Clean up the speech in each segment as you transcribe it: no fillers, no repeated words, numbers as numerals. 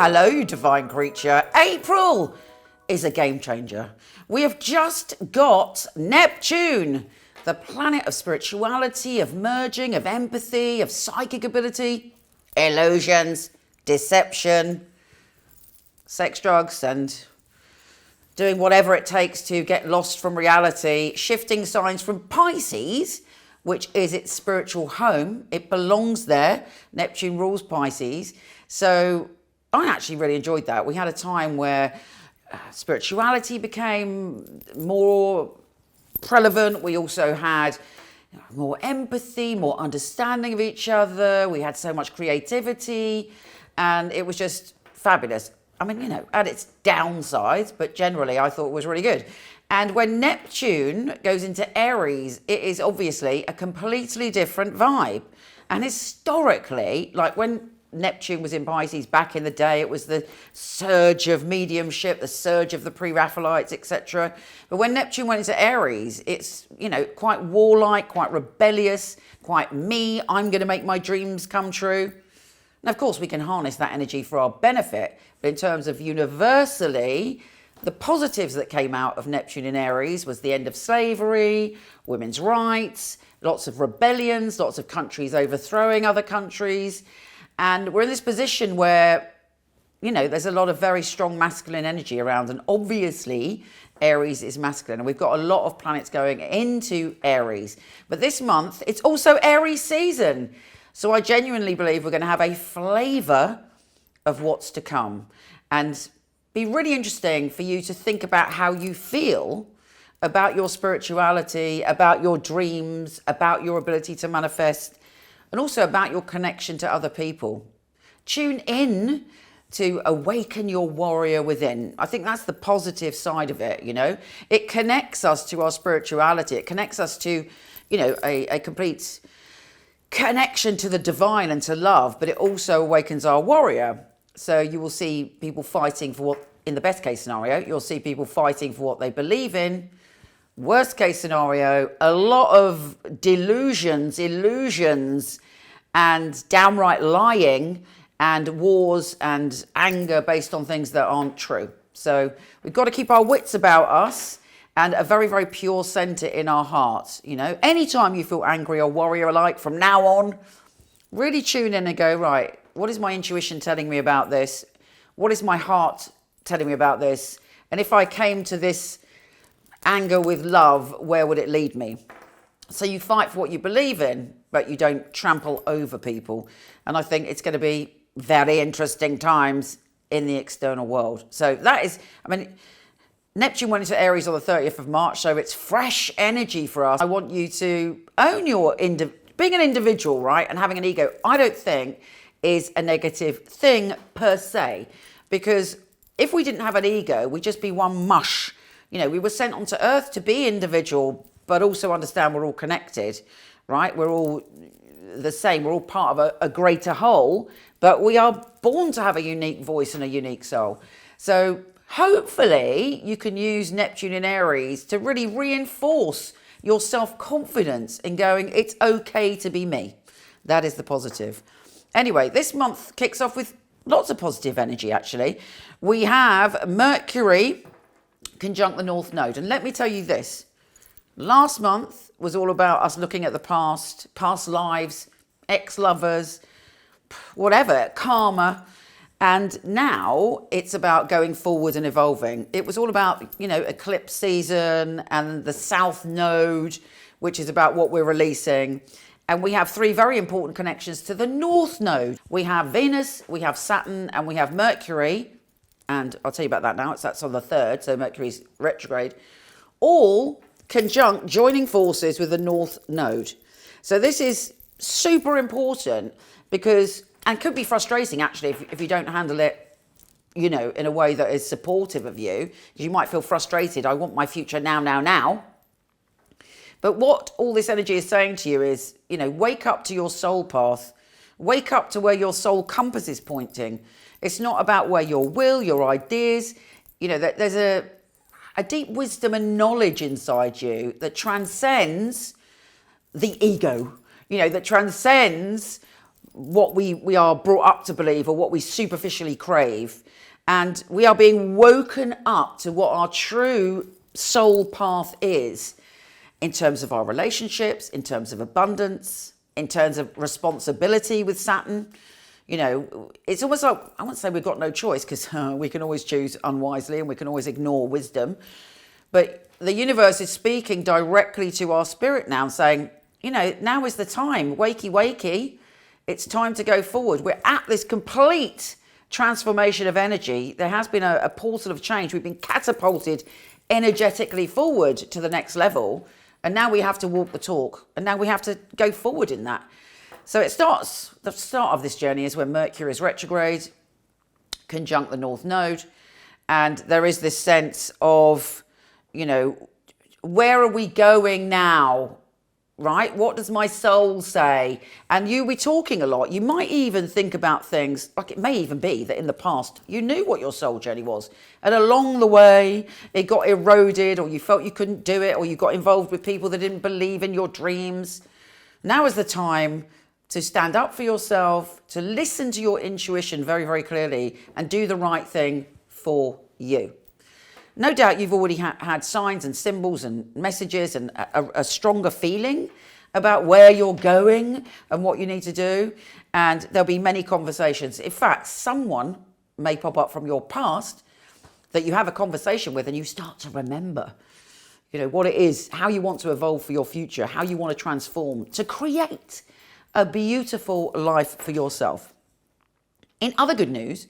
Hello, you divine creature. April is a game changer. We have just got Neptune, the planet of spirituality, of merging, of empathy, of psychic ability, illusions, deception, sex, drugs, and doing whatever it takes to get lost from reality, shifting signs from Pisces, which is its spiritual home. It belongs there. Neptune rules Pisces. So I actually really enjoyed that. We had a time where spirituality became more prevalent. We also had more empathy, more understanding of each other. We had so much creativity, and it was just fabulous. I mean, you know, at its downsides, but generally I thought it was really good. And when Neptune goes into Aries, it is obviously a completely different vibe. And historically, like when Neptune was in Pisces back in the day, it was the surge of mediumship, the surge of the pre-Raphaelites, etc. But when Neptune went into Aries, it's, you know, quite warlike, quite rebellious, quite me. I'm going to make my dreams come true. And of course, we can harness that energy for our benefit. But in terms of universally, the positives that came out of Neptune in Aries was the end of slavery, women's rights, lots of rebellions, lots of countries overthrowing other countries. And we're in this position where, you know, there's a lot of very strong masculine energy around. And obviously, Aries is masculine. And we've got a lot of planets going into Aries. But this month, it's also Aries season. So I genuinely believe we're going to have a flavour of what's to come. And be really interesting for you to think about how you feel about your spirituality, about your dreams, about your ability to manifest, and also about your connection to other people. Tune in to awaken your warrior within. I think that's the positive side of it, you know. It connects us to our spirituality. It connects us to, you know, a complete connection to the divine and to love, but it also awakens our warrior. So you will see people fighting for what, in the best case scenario, you'll see people fighting for what they believe in. Worst case scenario, a lot of delusions, illusions, and downright lying and wars and anger based on things that aren't true. So we've got to keep our wits about us and a very, very pure center in our hearts. You know, anytime you feel angry or warrior-like from now on, really tune in and go, right, what is my intuition telling me about this? What is my heart telling me about this? And if I came to this anger with love, where would it lead me? So you fight for what you believe in, but you don't trample over people. And I think it's going to be very interesting times in the external world. So that is, I mean, Neptune went into Aries on the 30th of March, so it's fresh energy for us. I want you to own your, being an individual, right, and having an ego, I don't think is a negative thing per se, because if we didn't have an ego, we'd just be one mush. You know, we were sent onto Earth to be individual, but also understand we're all connected, right? We're all the same. We're all part of a greater whole, but we are born to have a unique voice and a unique soul. So hopefully you can use Neptune in Aries to really reinforce your self-confidence in going, it's okay to be me. That is the positive. Anyway, this month kicks off with lots of positive energy, actually. We have Mercury conjunct the North Node. And let me tell you this. Last month was all about us looking at the past lives, ex-lovers, whatever, karma. And now it's about going forward and evolving. It was all about, you know, eclipse season and the South Node, which is about what we're releasing. And we have three very important connections to the North Node. We have Venus, we have Saturn, and we have Mercury. And I'll tell you about that now. That's on the 3rd, so Mercury's retrograde. All conjunct, joining forces with the North Node. So this is super important because, and could be frustrating actually if you don't handle it, you know, in a way that is supportive of you, because you might feel frustrated. I want my future now, now, now. But what all this energy is saying to you is, you know, wake up to your soul path. Wake up to where your soul compass is pointing. It's not about where your will, your ideas, you know, there's a deep wisdom and knowledge inside you that transcends the ego, you know, that transcends what we are brought up to believe or what we superficially crave. And we are being woken up to what our true soul path is in terms of our relationships, in terms of abundance, in terms of responsibility with Saturn. You know, it's almost like, I won't say we've got no choice, because we can always choose unwisely and we can always ignore wisdom. But the universe is speaking directly to our spirit now, saying, you know, now is the time. Wakey, wakey. It's time to go forward. We're at this complete transformation of energy. There has been a portal of change. We've been catapulted energetically forward to the next level. And now we have to walk the talk. And now we have to go forward in that. So the start of this journey is when Mercury is retrograde, conjunct the North Node. And there is this sense of, you know, where are we going now? Right? What does my soul say? And you'll be talking a lot. You might even think about things, like it may even be that in the past you knew what your soul journey was. And along the way, it got eroded, or you felt you couldn't do it, or you got involved with people that didn't believe in your dreams. Now is the time to stand up for yourself, to listen to your intuition very, very clearly, and do the right thing for you. No doubt you've already had signs and symbols and messages and a stronger feeling about where you're going and what you need to do. And there'll be many conversations. In fact, someone may pop up from your past that you have a conversation with, and you start to remember, you know, what it is, how you want to evolve for your future, how you want to transform to create a beautiful life for yourself. In other good news,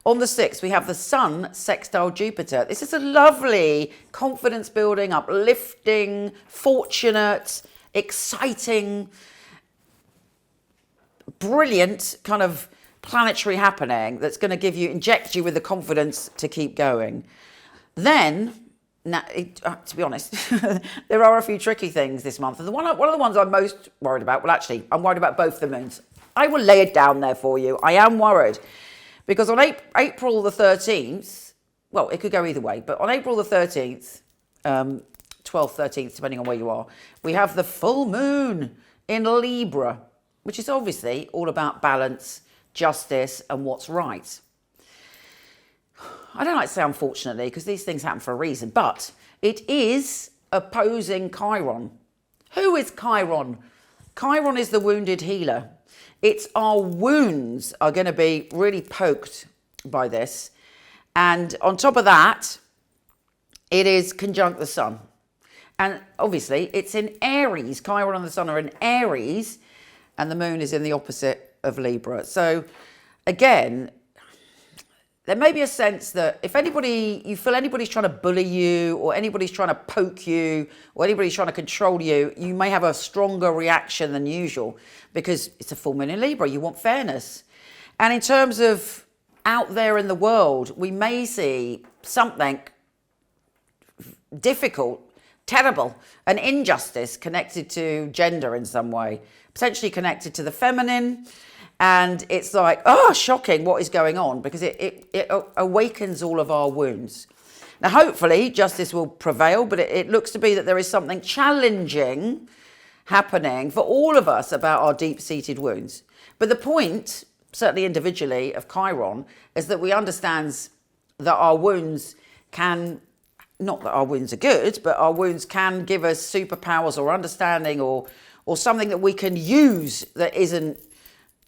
on the 6th, we have the Sun sextile Jupiter. This is a lovely, confidence-building, uplifting, fortunate, exciting, brilliant kind of planetary happening that's going to inject you with the confidence to keep going. Then, to be honest, there are a few tricky things this month. And one of the ones I'm most worried about, well, actually, I'm worried about both the moons. I will lay it down there for you. I am worried. Because on April the 13th, well, it could go either way, but on April the 13th, 12th, 13th, depending on where you are, we have the full moon in Libra, which is obviously all about balance, justice, and what's right. I don't like to say unfortunately, because these things happen for a reason, but it is opposing Chiron. Who is Chiron? Chiron is the wounded healer. It's our wounds are going to be really poked by this. And on top of that, it is conjunct the sun. And obviously, it's in Aries. Chiron and the sun are in Aries, and the moon is in the opposite of Libra. So again, there may be a sense that if you feel anybody's trying to bully you, or anybody's trying to poke you, or anybody's trying to control you, you may have a stronger reaction than usual, because it's a full moon in Libra. You want fairness. And in terms of out there in the world, we may see something difficult, terrible, an injustice connected to gender in some way, potentially connected to the feminine. And it's like, oh, shocking what is going on, because it awakens all of our wounds. Now, hopefully, justice will prevail, but it looks to be that there is something challenging happening for all of us about our deep-seated wounds. But the point, certainly individually, of Chiron is that we understand that our wounds can, not that our wounds are good, but our wounds can give us superpowers or understanding or something that we can use that isn't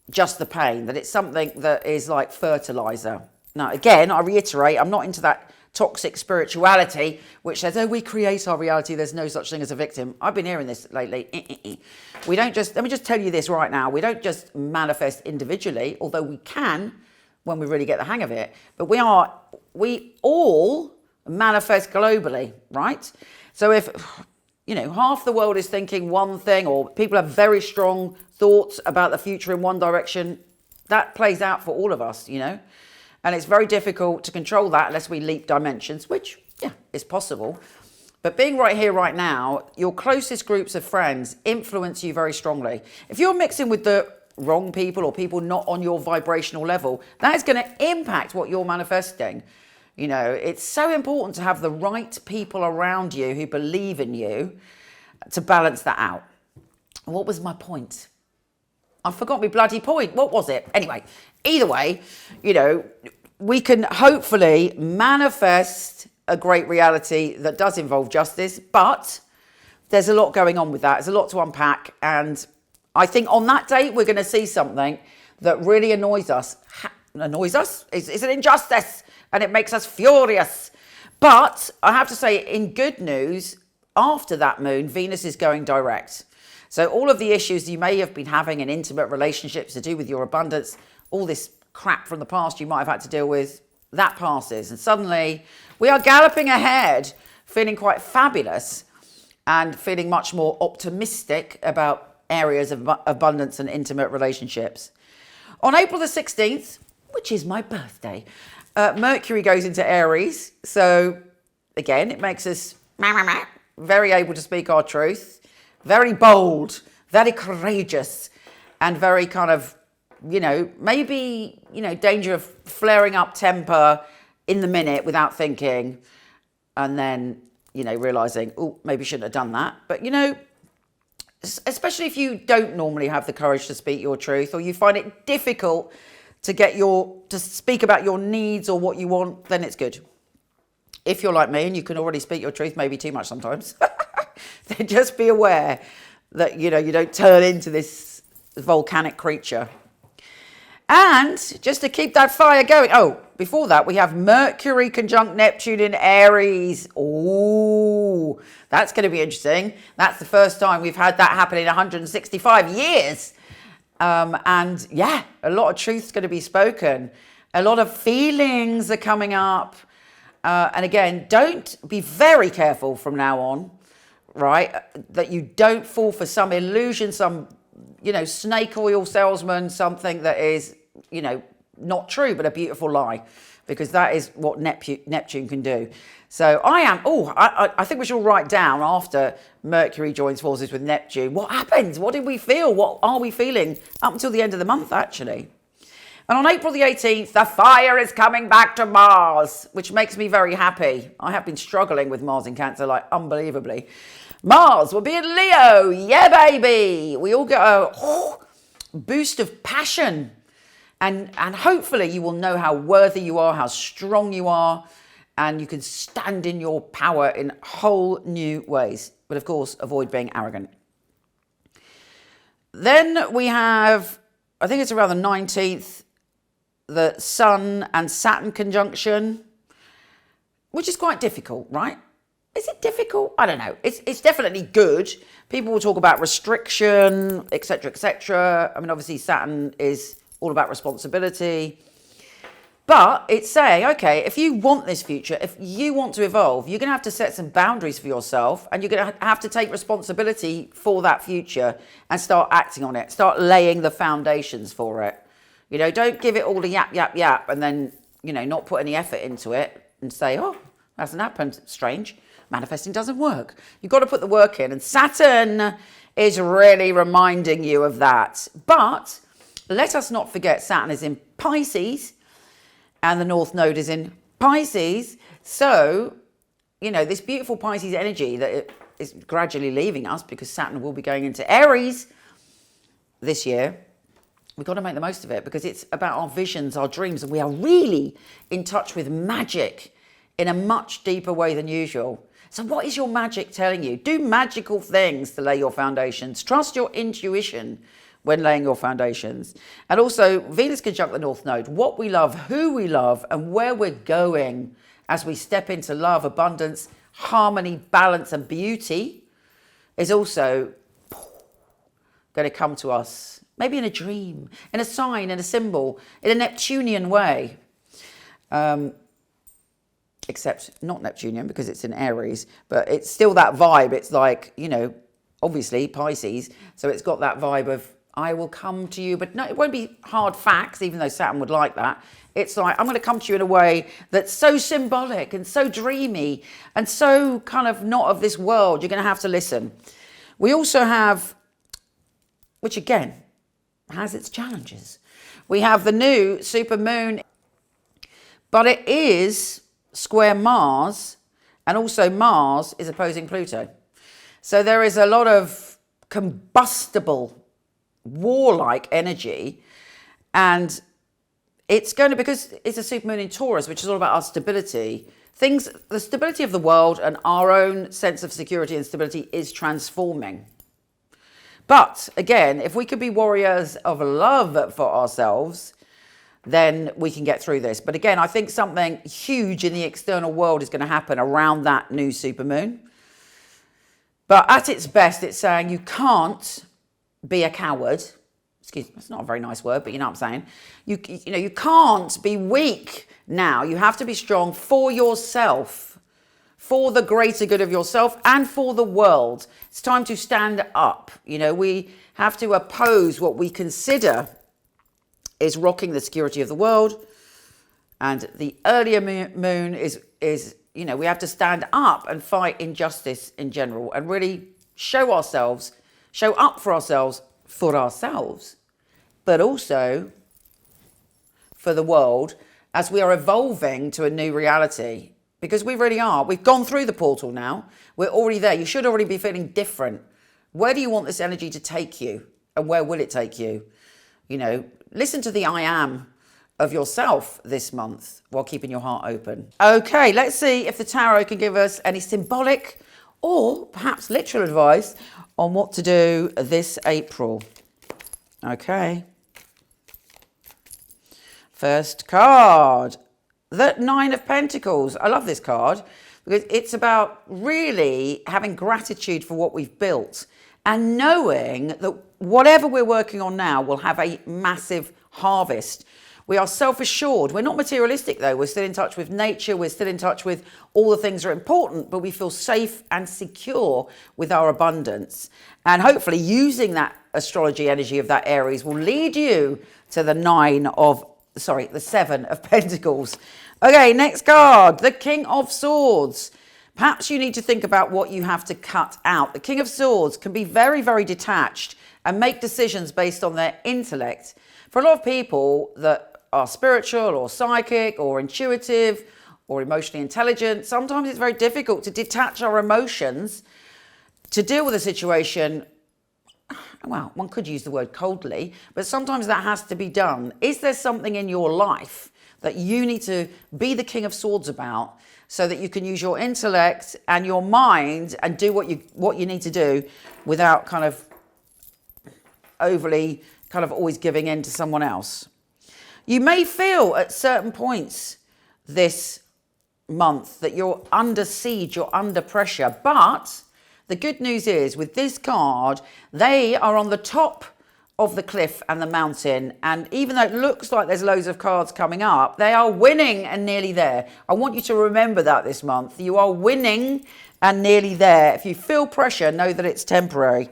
just the pain, that it's something that is like fertilizer. Now, again, I reiterate, I'm not into that toxic spirituality, which says, oh, we create our reality. There's no such thing as a victim. I've been hearing this lately. We don't just, let me just tell you this right now. We don't just manifest individually, although we can when we really get the hang of it. But we all manifest globally, right? So if, you know, half the world is thinking one thing, or people have very strong thoughts about the future in one direction, that plays out for all of us, you know. And it's very difficult to control that unless we leap dimensions, which, yeah, is possible. But being right here, right now, your closest groups of friends influence you very strongly. If you're mixing with the wrong people or people not on your vibrational level, that is going to impact what you're manifesting. You know, it's so important to have the right people around you who believe in you to balance that out. What was my point? I forgot my bloody point. What was it? Anyway, either way, you know, we can hopefully manifest a great reality that does involve justice, but there's a lot going on with that. There's a lot to unpack. And I think on that date, we're going to see something that really annoys us. Annoys us? It's an injustice, and it makes us furious. But I have to say, in good news, after that moon, Venus is going direct. So all of the issues you may have been having in intimate relationships to do with your abundance, all this crap from the past you might have had to deal with, that passes. And suddenly we are galloping ahead, feeling quite fabulous and feeling much more optimistic about areas of abundance and intimate relationships. On April the 16th, which is my birthday, Mercury goes into Aries. So again, it makes us very able to speak our truth. Very bold, very courageous, and very kind of, you know, maybe, you know, danger of flaring up temper in the minute without thinking, and then, you know, realizing, oh, maybe shouldn't have done that. But, you know, especially if you don't normally have the courage to speak your truth, or you find it difficult to speak about your needs or what you want, then it's good. If you're like me and you can already speak your truth, maybe too much sometimes, then just be aware that, you know, you don't turn into this volcanic creature. And just to keep that fire going, oh, before that, we have Mercury conjunct Neptune in Aries. Oh, that's going to be interesting. That's the first time we've had that happen in 165 years. And yeah, a lot of truth's going to be spoken. A lot of feelings are coming up. And again, be very careful from now on, right? That you don't fall for some illusion, some, you know, snake oil salesman, something that is, you know, not true, but a beautiful lie, because that is what Neptune can do. So I think we should all write down after Mercury joins forces with Neptune. What happened? What did we feel? What are we feeling up until the end of the month, actually? And on April the 18th, the fire is coming back to Mars, which makes me very happy. I have been struggling with Mars in Cancer, like, unbelievably. Mars will be in Leo. Yeah, baby. We all get a boost of passion. And hopefully you will know how worthy you are, how strong you are, and you can stand in your power in whole new ways. But of course, avoid being arrogant. Then we have, I think it's around the 19th, the Sun and Saturn conjunction, which is quite difficult, right? Is it difficult? I don't know. It's definitely good. People will talk about restriction, etc., etc. I mean, obviously Saturn is all about responsibility. But it's saying, okay, if you want this future, if you want to evolve, you're going to have to set some boundaries for yourself, and you're going to have to take responsibility for that future and start acting on it, start laying the foundations for it. You know, don't give it all the yap, yap, yap, and then, you know, not put any effort into it and say, oh, hasn't happened. Strange. Manifesting doesn't work. You've got to put the work in. And Saturn is really reminding you of that. But let us not forget Saturn is in Pisces and the North Node is in Pisces. So, you know, this beautiful Pisces energy that it is gradually leaving us, because Saturn will be going into Aries this year. We've got to make the most of it, because it's about our visions, our dreams, and we are really in touch with magic in a much deeper way than usual. So what is your magic telling you? Do magical things to lay your foundations. Trust your intuition when laying your foundations. And also, Venus conjunct the North Node. What we love, who we love, and where we're going as we step into love, abundance, harmony, balance, and beauty is also going to come to us. Maybe in a dream, in a sign, in a symbol, in a Neptunian way. Except not Neptunian, because it's in Aries, but it's still that vibe. It's like, you know, obviously Pisces, so it's got that vibe of, I will come to you, but no, it won't be hard facts, even though Saturn would like that. It's like, I'm going to come to you in a way that's so symbolic and so dreamy and so kind of not of this world. You're going to have to listen. We also have, which again has its challenges, we have the new supermoon, but it is square Mars, and also Mars is opposing Pluto. So there is a lot of combustible warlike energy. And it's going to, because it's a supermoon in Taurus, which is all about our stability, the stability of the world and our own sense of security and stability is transforming. But again, if we could be warriors of love for ourselves, then we can get through this. But again, I think something huge in the external world is going to happen around that new supermoon. But at its best, it's saying you can't be a coward. Excuse me, that's not a very nice word, but you know what I'm saying. You can't be weak now. You have to be strong for yourself, for the greater good of yourself and for the world. It's time to stand up. We have to oppose what we consider is rocking the security of the world. And the earlier moon is we have to stand up and fight injustice in general and really show up for ourselves, but also for the world as we are evolving to a new reality. Because we really are. We've gone through the portal now. We're already there. You should already be feeling different. Where do you want this energy to take you? And where will it take you? Listen to the I am of yourself this month while keeping your heart open. Okay, let's see if the tarot can give us any symbolic or perhaps literal advice on what to do this April. Okay. First card, the Nine of Pentacles. I love this card because it's about really having gratitude for what we've built and knowing that whatever we're working on now will have a massive harvest. We are self-assured. We're not materialistic though. We're still in touch with nature. We're still in touch with all the things that are important, but we feel safe and secure with our abundance. And hopefully using that astrology energy of that Aries will lead you to the the Seven of Pentacles. Okay, next card, the King of Swords. Perhaps you need to think about what you have to cut out. The King of Swords can be very, very detached and make decisions based on their intellect. For a lot of people that are spiritual or psychic or intuitive or emotionally intelligent, sometimes it's very difficult to detach our emotions to deal with a situation. Well, one could use the word coldly, but sometimes that has to be done. Is there something in your life that you need to be the King of Swords about so that you can use your intellect and your mind and do what you need to do without kind of overly kind of always giving in to someone else? You may feel at certain points this month that you're under siege, you're under pressure, but the good news is with this card, they are on the top of the cliff and the mountain. And even though it looks like there's loads of cards coming up, they are winning and nearly there. I want you to remember that this month. You are winning and nearly there. If you feel pressure, know that it's temporary.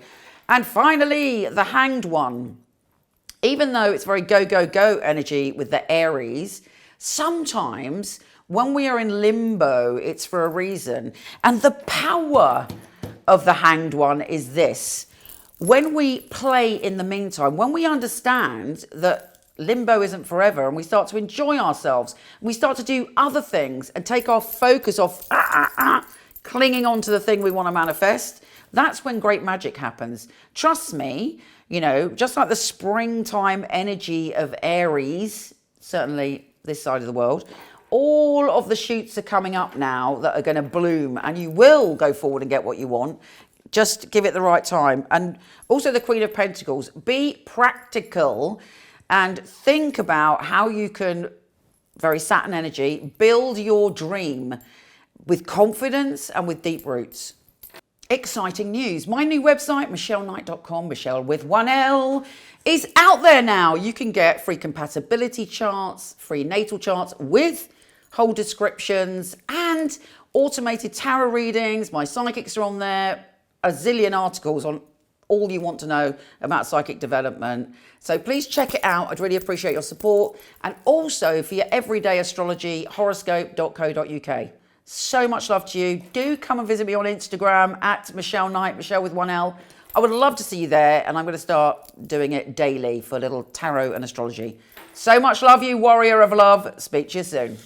And finally, the Hanged One. Even though it's very go, go, go energy with the Aries, sometimes when we are in limbo, it's for a reason. And the power of the Hanged One is this. When we play in the meantime, when we understand that limbo isn't forever and we start to enjoy ourselves, we start to do other things and take our focus off clinging on to the thing we want to manifest, that's when great magic happens. Trust me, just like the springtime energy of Aries, certainly this side of the world, all of the shoots are coming up now that are going to bloom and you will go forward and get what you want. Just give it the right time. And also the Queen of Pentacles, be practical and think about how you can, very Saturn energy, build your dream with confidence and with deep roots. Exciting news. My new website, michelleknight.com, Michele with one L, is out there now. You can get free compatibility charts, free natal charts with whole descriptions and automated tarot readings. My psychics are on there. A zillion articles on all you want to know about psychic development. So please check it out. I'd really appreciate your support. And also for your everyday astrology, horoscope.co.uk. So much love to you. Do come and visit me on Instagram at Michele Knight, Michele with one L. I would love to see you there, and I'm going to start doing it daily for a little tarot and astrology. So much love, you warrior of love. Speak to you soon.